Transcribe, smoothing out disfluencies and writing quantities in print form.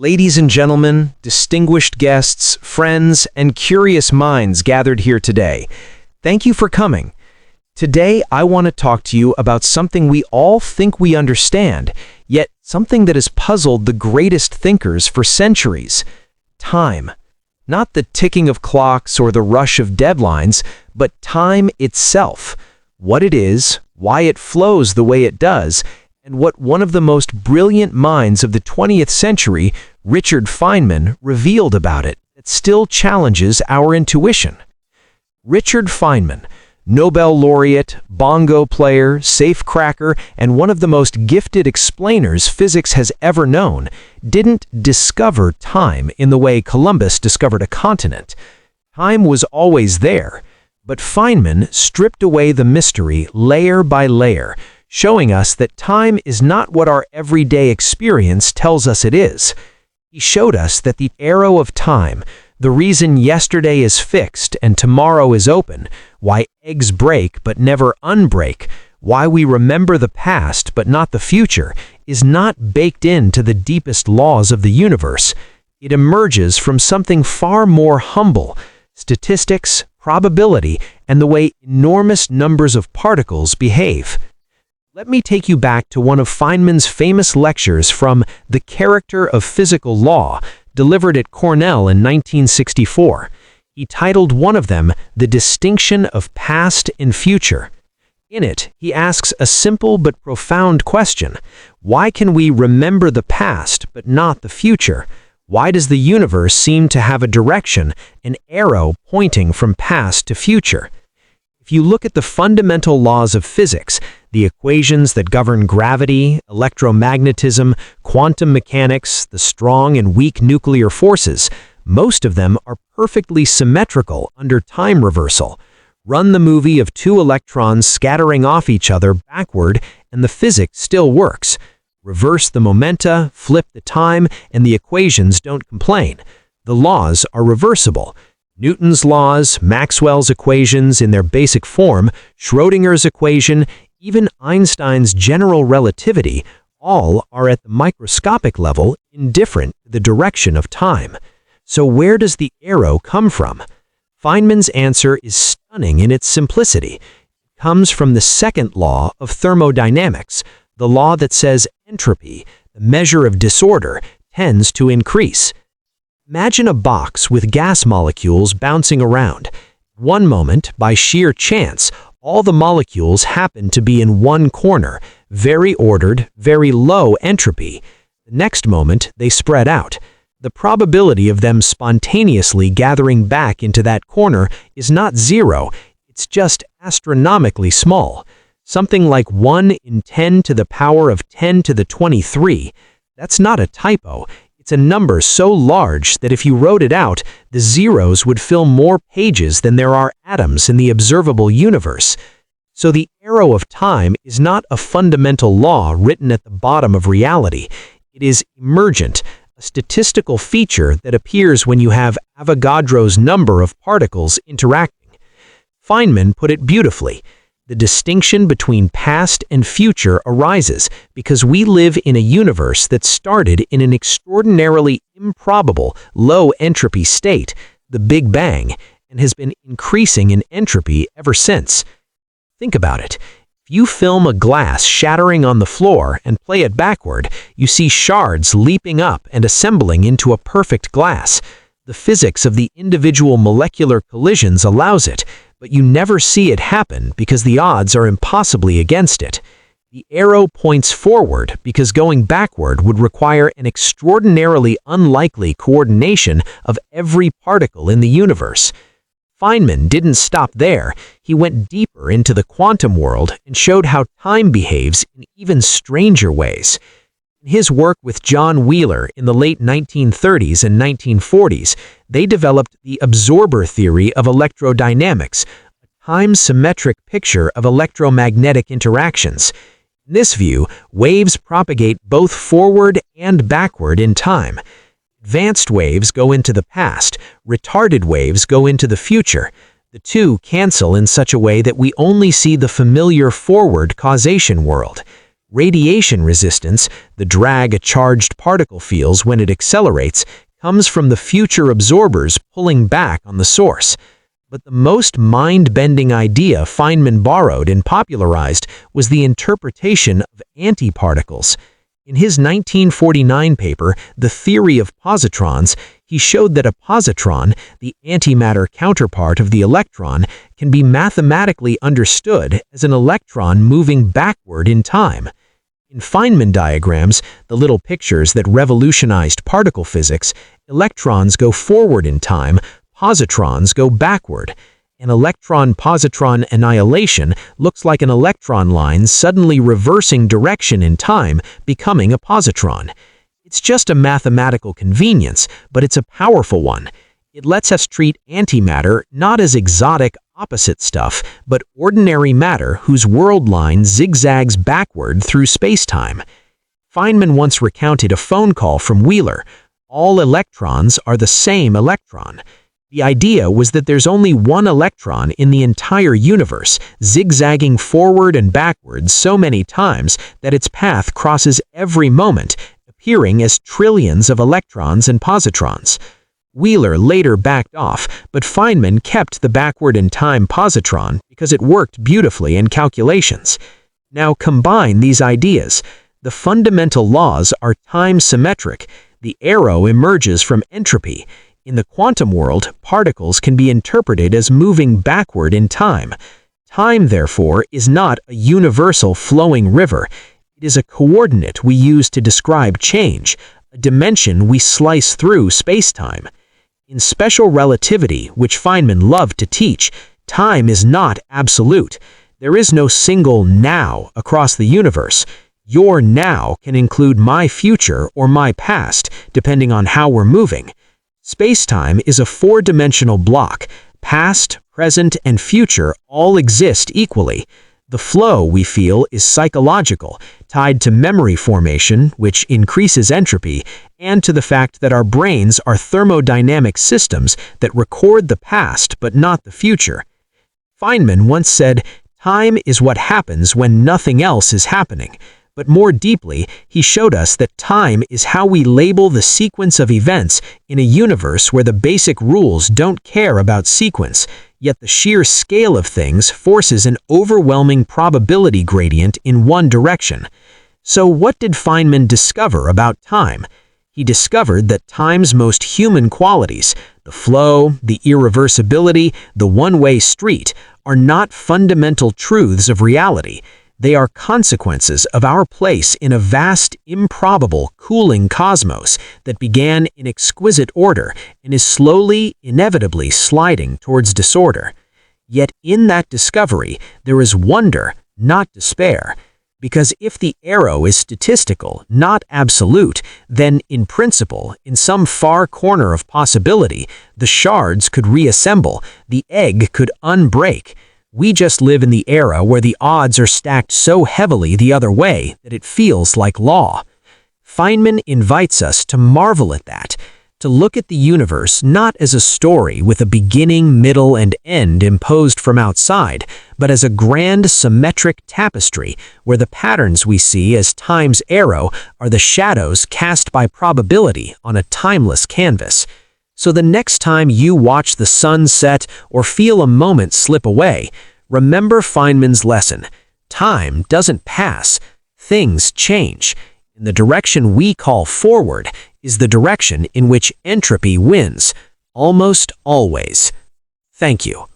Ladies and gentlemen, distinguished guests, friends, and curious minds gathered here today, thank you for coming. Today, I want to talk to you about something we all think we understand, yet something that has puzzled the greatest thinkers for centuries: time. Not the ticking of clocks or the rush of deadlines, but time itself. What it is, why it flows the way it does, and what one of the most brilliant minds of the 20th century, Richard Feynman, revealed about it that still challenges our intuition. Richard Feynman, Nobel laureate, bongo player, safecracker, and one of the most gifted explainers physics has ever known, didn't discover time in the way Columbus discovered a continent. Time was always there, but Feynman stripped away the mystery layer by layer, showing us that time is not what our everyday experience tells us it is. He showed us that the arrow of time, the reason yesterday is fixed and tomorrow is open, why eggs break but never unbreak, why we remember the past but not the future, is not baked into the deepest laws of the universe. It emerges from something far more humble: statistics, probability, and the way enormous numbers of particles behave. Let me take you back to one of Feynman's famous lectures from The Character of Physical Law, delivered at Cornell in 1964. He titled one of them The Distinction of Past and Future. In it, he asks a simple but profound question: why can we remember the past but not the future? Why does the universe seem to have a direction, an arrow pointing from past to future? If you look at the fundamental laws of physics, the equations that govern gravity, electromagnetism, quantum mechanics, the strong and weak nuclear forces, most of them are perfectly symmetrical under time reversal. Run the movie of two electrons scattering off each other backward, and the physics still works. Reverse the momenta, flip the time, and the equations don't complain. The laws are reversible. Newton's laws, Maxwell's equations in their basic form, Schrödinger's equation, even Einstein's general relativity, all are at the microscopic level indifferent to the direction of time. So where does the arrow come from? Feynman's answer is stunning in its simplicity. It comes from the second law of thermodynamics, the law that says entropy, the measure of disorder, tends to increase. Imagine a box with gas molecules bouncing around. One moment, by sheer chance, all the molecules happen to be in one corner, very ordered, very low entropy. The next moment, they spread out. The probability of them spontaneously gathering back into that corner is not zero, it's just astronomically small. Something like 1 in 10 to the power of 10 to the 23. That's not a typo. It's a number so large that if you wrote it out, the zeros would fill more pages than there are atoms in the observable universe. So the arrow of time is not a fundamental law written at the bottom of reality. It is emergent, a statistical feature that appears when you have Avogadro's number of particles interacting. Feynman put it beautifully. The distinction between past and future arises because we live in a universe that started in an extraordinarily improbable low-entropy state, the Big Bang, and has been increasing in entropy ever since. Think about it. If you film a glass shattering on the floor and play it backward, you see shards leaping up and assembling into a perfect glass. The physics of the individual molecular collisions allows it, but you never see it happen because the odds are impossibly against it. The arrow points forward because going backward would require an extraordinarily unlikely coordination of every particle in the universe. Feynman didn't stop there. He went deeper into the quantum world and showed how time behaves in even stranger ways. In his work with John Wheeler in the late 1930s and 1940s, they developed the absorber theory of electrodynamics, a time-symmetric picture of electromagnetic interactions. In this view, waves propagate both forward and backward in time. Advanced waves go into the past, retarded waves go into the future. The two cancel in such a way that we only see the familiar forward causation world. Radiation resistance, the drag a charged particle feels when it accelerates, comes from the future absorbers pulling back on the source. But the most mind-bending idea Feynman borrowed and popularized was the interpretation of antiparticles. In his 1949 paper, The Theory of Positrons, he showed that a positron, the antimatter counterpart of the electron, can be mathematically understood as an electron moving backward in time. In Feynman diagrams, the little pictures that revolutionized particle physics, electrons go forward in time, positrons go backward. An electron-positron annihilation looks like an electron line suddenly reversing direction in time, becoming a positron. It's just a mathematical convenience, but it's a powerful one. It lets us treat antimatter not as exotic opposite stuff, but ordinary matter whose world line zigzags backward through spacetime. Feynman once recounted a phone call from Wheeler. All electrons are the same electron. The idea was that there's only one electron in the entire universe, zigzagging forward and backwards so many times that its path crosses every moment, appearing as trillions of electrons and positrons. Wheeler later backed off, but Feynman kept the backward-in-time positron because it worked beautifully in calculations. Now combine these ideas. The fundamental laws are time-symmetric. The arrow emerges from entropy. In the quantum world, particles can be interpreted as moving backward in time. Time, therefore, is not a universal flowing river. It is a coordinate we use to describe change, a dimension we slice through spacetime. In special relativity, which Feynman loved to teach, time is not absolute. There is no single now across the universe. Your now can include my future or my past, depending on how we're moving. Spacetime is a four-dimensional block. Past, present, and future all exist equally. The flow we feel is psychological, tied to memory formation, which increases entropy, and to the fact that our brains are thermodynamic systems that record the past but not the future. Feynman once said, "Time is what happens when nothing else is happening." But more deeply, he showed us that time is how we label the sequence of events in a universe where the basic rules don't care about sequence, yet the sheer scale of things forces an overwhelming probability gradient in one direction. So what did Feynman discover about time? He discovered that time's most human qualities, the flow, the irreversibility, the one-way street, are not fundamental truths of reality. They are consequences of our place in a vast, improbable, cooling cosmos that began in exquisite order and is slowly, inevitably sliding towards disorder. Yet in that discovery, there is wonder, not despair. Because if the arrow is statistical, not absolute, then in principle, in some far corner of possibility, the shards could reassemble, the egg could unbreak. We just live in the era where the odds are stacked so heavily the other way that it feels like law. Feynman invites us to marvel at that, to look at the universe not as a story with a beginning, middle, and end imposed from outside, but as a grand symmetric tapestry where the patterns we see as time's arrow are the shadows cast by probability on a timeless canvas. So the next time you watch the sun set or feel a moment slip away, remember Feynman's lesson. Time doesn't pass. Things change. And the direction we call forward is the direction in which entropy wins, almost always. Thank you.